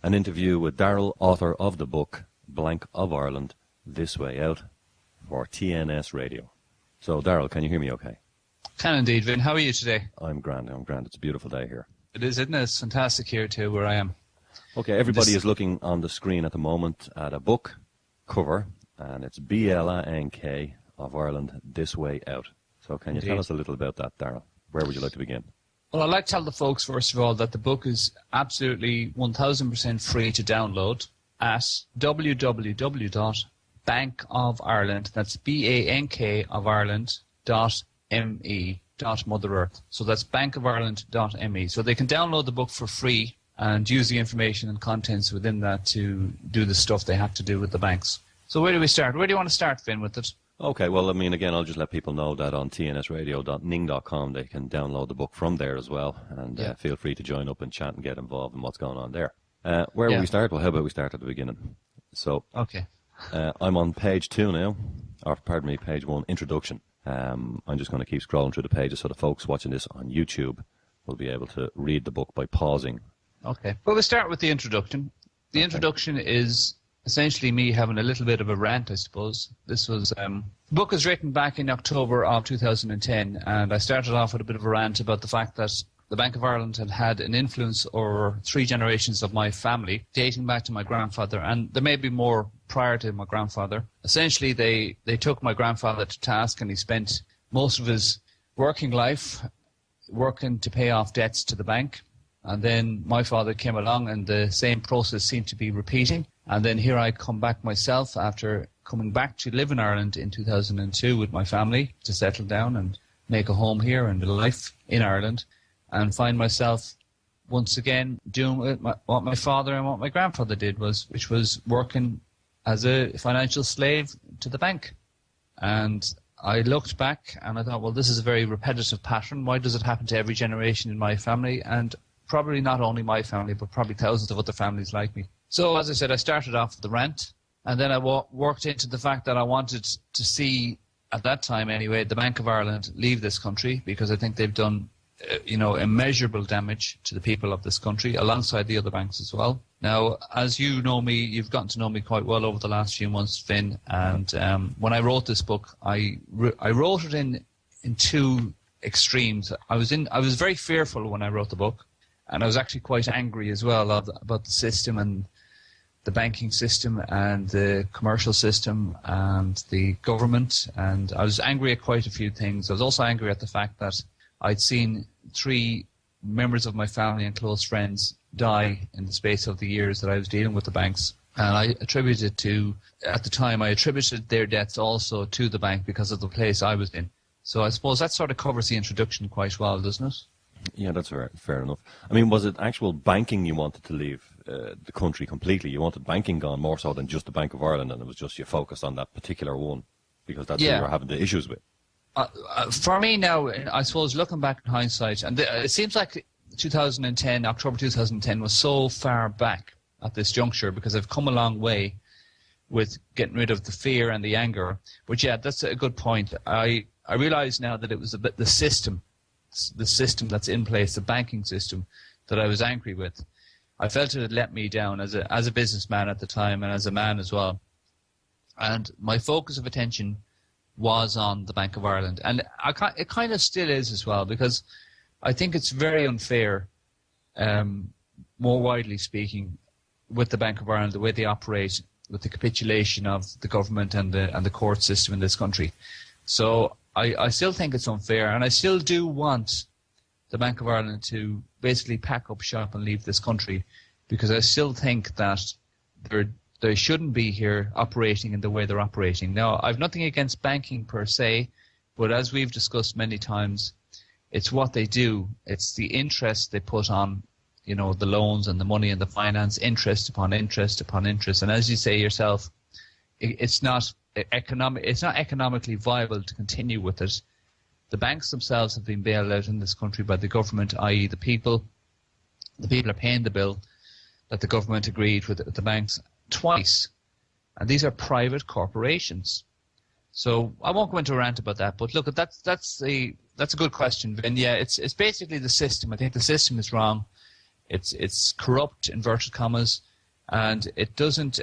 an interview with Darrel, author of the book Blank of Ireland, This Way Out, for TNS Radio. So, Darrel, can you hear me okay? Can indeed, Vin. How are you today? I'm grand. It's a beautiful day here. It is, isn't it? It's fantastic here too, where I am. Okay, everybody is looking on the screen at the moment at a book cover, and it's BLANK of Ireland, This Way Out. So can you tell us a little about that, Darrel? Where would you like to begin? Well, I'd like to tell the folks, first of all, that the book is absolutely 1,000% free to download at www.bankofireland, that's BANK of Ireland.me, Mother Earth. So that's bankofireland.me. So they can download the book for free and use the information and contents within that to do the stuff they have to do with the banks. So where do we start? Where do you want to start, Finn, with it? Okay, well, I mean, again, I'll just let people know that on tnsradio.ning.com they can download the book from there as well, and feel free to join up and chat and get involved in what's going on there. Where will we start? Well, how about we start at the beginning? So, okay. I'm on page 2 now, or pardon me, page 1, introduction. I'm just going to keep scrolling through the pages so the folks watching this on YouTube will be able to read the book by pausing. Okay. Well, we'll start with the introduction. The introduction is essentially me having a little bit of a rant, I suppose. This was the book was written back in October of 2010, and I started off with a bit of a rant about the fact that the Bank of Ireland had had an influence over 3 generations of my family, dating back to my grandfather, and there may be more prior to my grandfather. Essentially, they took my grandfather to task, and he spent most of his working life working to pay off debts to the bank. And then my father came along, and the same process seemed to be repeating. And then here I come back myself after coming back to live in Ireland in 2002 with my family to settle down and make a home here and a life in Ireland, and find myself once again doing what my father and what my grandfather did, which was working as a financial slave to the bank. And I looked back and I thought, well, this is a very repetitive pattern. Why does it happen to every generation in my family? And probably not only my family, but probably thousands of other families like me. So, as I said, I started off with the rant, and then I worked into the fact that I wanted to see, at that time anyway, the Bank of Ireland leave this country, because I think they've done, immeasurable damage to the people of this country, alongside the other banks as well. Now, as you know me, you've gotten to know me quite well over the last few months, Finn, and when I wrote this book, I wrote it in 2 extremes. I was very fearful when I wrote the book. And I was actually quite angry as well about the system and the banking system and the commercial system and the government. And I was angry at quite a few things. I was also angry at the fact that I'd seen 3 members of my family and close friends die in the space of the years that I was dealing with the banks. And I attributed their deaths also to the bank because of the place I was in. So I suppose that sort of covers the introduction quite well, doesn't it? Yeah, that's fair enough. I mean, was it actual banking you wanted to leave the country completely? You wanted banking gone more so than just the Bank of Ireland, and it was just you focused on that particular one because that's what you were having the issues with? For me now, I suppose, looking back in hindsight, and it seems like October 2010 was so far back at this juncture because I've come a long way with getting rid of the fear and the anger. But yeah, that's a good point. I realise now that it was a bit the system that's in place, the banking system, that I was angry with. I felt it had let me down as a businessman at the time and as a man as well. And my focus of attention was on the Bank of Ireland. And it kind of still is as well, because I think it's very unfair, more widely speaking, with the Bank of Ireland, the way they operate, with the capitulation of the government and the court system in this country. So I still think it's unfair, and I still do want the Bank of Ireland to basically pack up shop and leave this country, because I still think that they shouldn't be here operating in the way they're operating. Now, I've nothing against banking per se, but as we've discussed many times, it's what they do. It's the interest they put on, the loans and the money and the finance, interest upon interest upon interest. And as you say yourself, it's not economically viable to continue with it. The banks themselves have been bailed out in this country by the government, i.e. the people. The people are paying the bill that the government agreed with the banks twice. And these are private corporations. So I won't go into a rant about that, but look, that's a good question. And yeah, it's basically the system. I think the system is wrong. It's corrupt, inverted commas. and it doesn't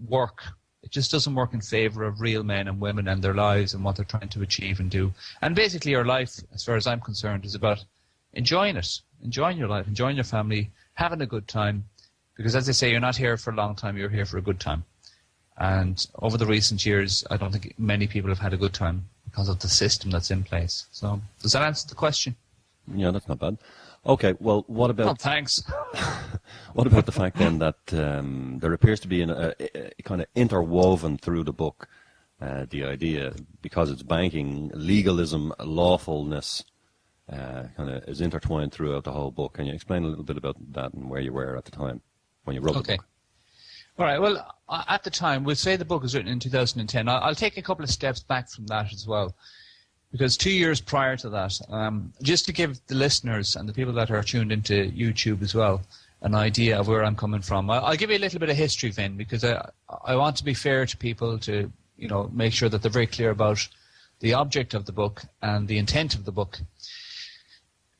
work. It just doesn't work in favor of real men and women and their lives and what they're trying to achieve and do. And basically our life, as far as I'm concerned, is about enjoying it, enjoying your life, enjoying your family, having a good time. Because as I say, you're not here for a long time, you're here for a good time. And over the recent years, I don't think many people have had a good time because of the system that's in place. So does that answer the question? Yeah, that's not bad. Okay, well, what about... Oh, thanks. What about the fact then that there appears to be a kind of interwoven through the book the idea, because it's banking, legalism, lawfulness kind of is intertwined throughout the whole book. Can you explain a little bit about that and where you were at the time when you wrote the book? All right, well, at the time, we'll say the book was written in 2010. I'll take a couple of steps back from that as well. Because 2 years prior to that, just to give the listeners and the people that are tuned into YouTube as well an idea of where I'm coming from, I'll give you a little bit of history, Vin, because I want to be fair to people to, make sure that they're very clear about the object of the book and the intent of the book.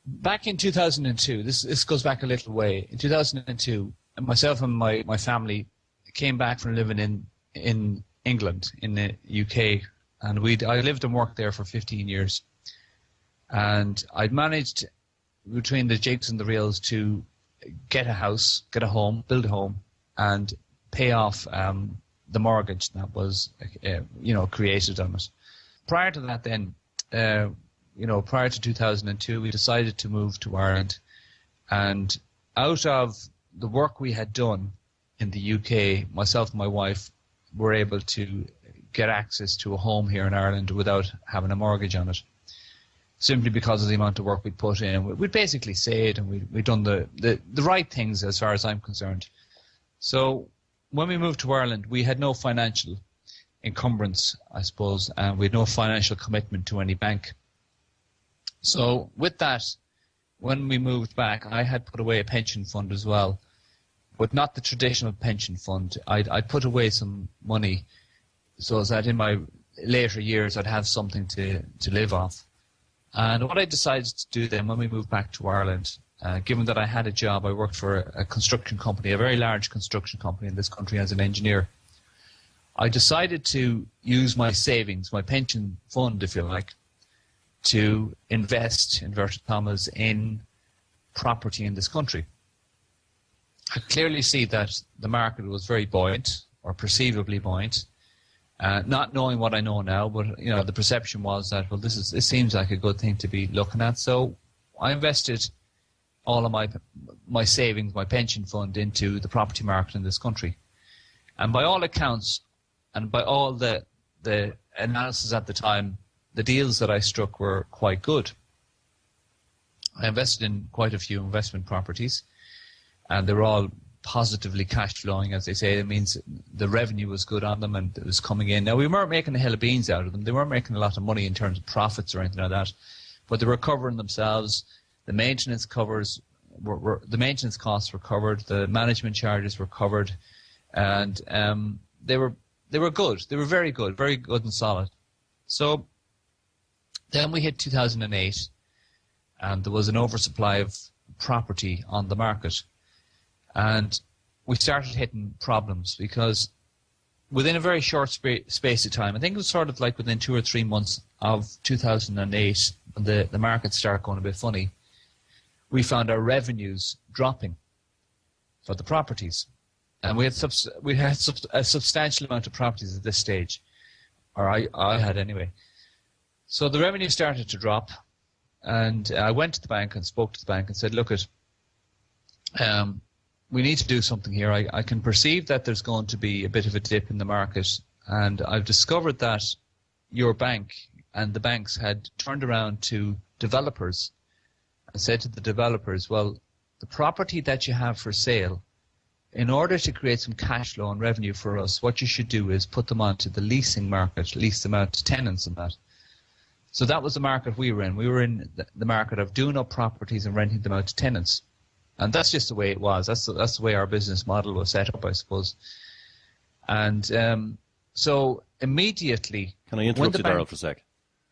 Back in 2002, this goes back a little way. In 2002, myself and my family came back from living in England, in the UK. And I lived and worked there for 15 years. And I'd managed, between the jigs and the reels, to get a house, get a home, build a home, and pay off the mortgage that was, created on it. Prior to that then, prior to 2002, we decided to move to Ireland. And out of the work we had done in the UK, myself and my wife were able to get access to a home here in Ireland without having a mortgage on it, simply because of the amount of work we'd put in. We'd basically saved, and we'd done the right things as far as I'm concerned. So when we moved to Ireland, we had no financial encumbrance, I suppose, and we had no financial commitment to any bank. So with that, when we moved back, I had put away a pension fund as well, but not the traditional pension fund. I'd put away some money so that in my later years I'd have something to live off. And what I decided to do then when we moved back to Ireland, given that I had a job, I worked for a construction company, a very large construction company in this country as an engineer. I decided to use my savings, my pension fund, if you like, to invest, inverted commas, in property in this country. I clearly see that the market was very buoyant, or perceivably buoyant. Not knowing what I know now, but the perception was that, well, this seems like a good thing to be looking at. So I invested all of my savings, my pension fund, into the property market in this country. And by all accounts, and by all the analysis at the time, the deals that I struck were quite good. I invested in quite a few investment properties, and they were all positively cash flowing, as they say. It means the revenue was good on them and it was coming in. Now, we weren't making a hill of beans out of them. They weren't making a lot of money in terms of profits or anything like that, but they were covering themselves. The maintenance the maintenance costs were covered. The management charges were covered, and they were good. They were very good and solid. So then we hit 2008, and there was an oversupply of property on the market. And we started hitting problems because within a very short space of time, I think it was sort of like within 2 or 3 months of 2008, when the market started going a bit funny, we found our revenues dropping for the properties. And we had a substantial amount of properties at this stage, or I had anyway. So the revenue started to drop, and I went to the bank and spoke to the bank and said, look, we need to do something here. I can perceive that there's going to be a bit of a dip in the market, and I've discovered that your bank and the banks had turned around to developers and said to the developers, well, the property that you have for sale, in order to create some cash flow and revenue for us, what you should do is put them onto the leasing market, lease them out to tenants and that. So that was the market we were in. We were in the market of doing up properties and renting them out to tenants. And that's just the way it was. That's the way our business model was set up, I suppose. And so immediately... Can I interrupt you, Darrel, for a sec?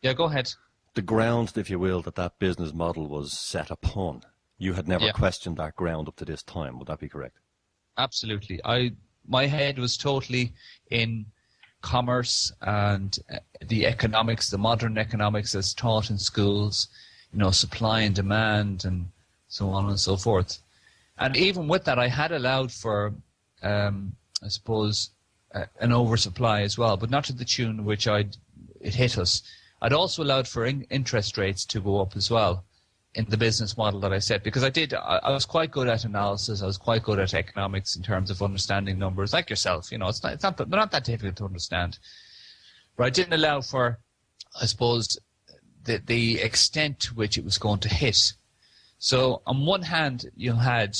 Yeah, go ahead. The ground, if you will, that business model was set upon, you had never questioned that ground up to this time. Would that be correct? Absolutely. My head was totally in commerce and the economics, the modern economics as taught in schools, supply and demand and so on and so forth. And even with that, I had allowed for, I suppose, an oversupply as well, but not to the tune which it hit us. I'd also allowed for interest rates to go up as well in the business model that I set, because I was quite good at analysis. I was quite good at economics in terms of understanding numbers, like yourself. They're not that difficult to understand. But I didn't allow for, I suppose, the extent to which it was going to hit. So on one hand, you had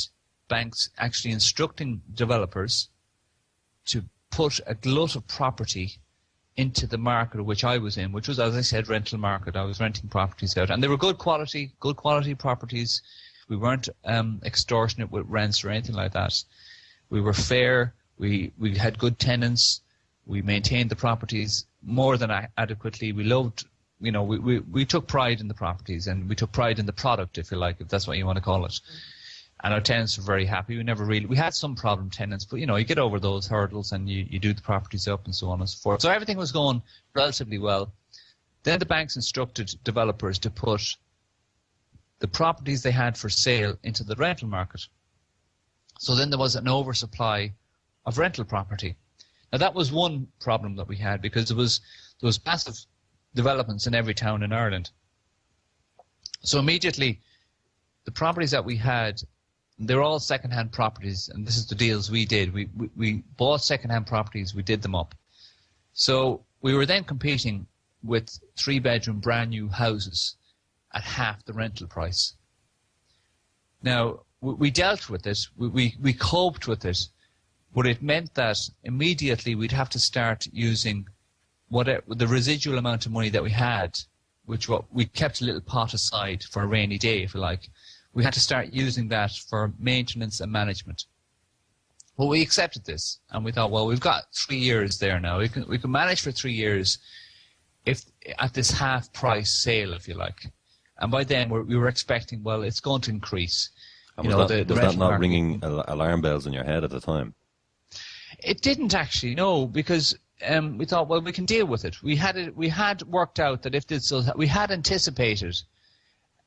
banks actually instructing developers to put a glut of property into the market which I was in, which was, as I said, rental market. I was renting properties out, and they were good quality properties. We weren't extortionate with rents or anything like that. We were fair. We had good tenants. We maintained the properties more than adequately. We loved, we took pride in the properties, and we took pride in the product, if you like, if that's what you want to call it. And our tenants were very happy. We had some problem tenants, but you get over those hurdles and you do the properties up and so on and so forth. So everything was going relatively well. Then the banks instructed developers to put the properties they had for sale into the rental market. So then there was an oversupply of rental property. Now that was one problem that we had, because there was massive developments in every town in Ireland. So immediately the properties that we had, they're all second-hand properties, and this is the deals we did. We bought second-hand properties, we did them up. So we were then competing with 3-bedroom brand-new houses at half the rental price. Now, we dealt with it, we coped with it, but it meant that immediately we'd have to start using the residual amount of money that we had, we kept a little pot aside for a rainy day, if you like. We had to start using that for maintenance and management. Well, we accepted this, and we thought, well, we've got 3 years there now. We can manage for 3 years if at this half-price sale, if you like. And by then, we were expecting, well, it's going to increase. And was that not ringing alarm bells in your head at the time? It didn't actually, no, because we thought, well, we can deal with it. We had worked out that if this was, we had anticipated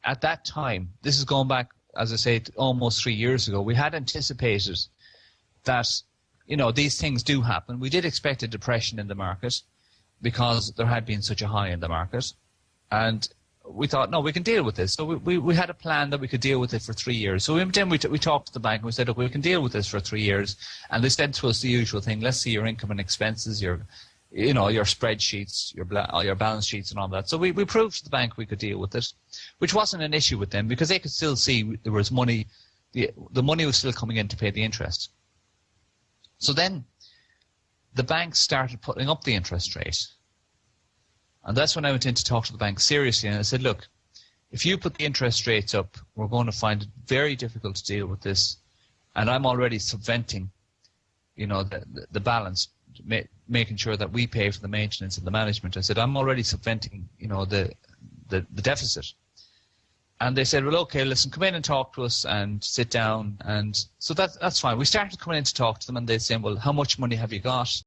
at that time, this is going back, as I say, almost 3 years ago, we had anticipated that, these things do happen. We did expect a depression in the market because there had been such a high in the market. And we thought, no, we can deal with this. So we had a plan that we could deal with it for 3 years. So then we talked to the bank and we said, look, we can deal with this for 3 years. And they said to us the usual thing, let's see your income and expenses, your spreadsheets, your balance sheets and all that. So we proved to the bank we could deal with it, which wasn't an issue with them because they could still see there was money, the money was still coming in to pay the interest. So then the bank started putting up the interest rate. And that's when I went in to talk to the bank seriously, and I said, look, if you put the interest rates up, we're going to find it very difficult to deal with this. And I'm already subventing, the balance, making sure that we pay for the maintenance and the management. I said, I'm already subventing, the deficit. And they said, well, okay, listen, come in and talk to us and sit down. And so that's fine. We started coming in to talk to them, and they said, well, how much money have you got?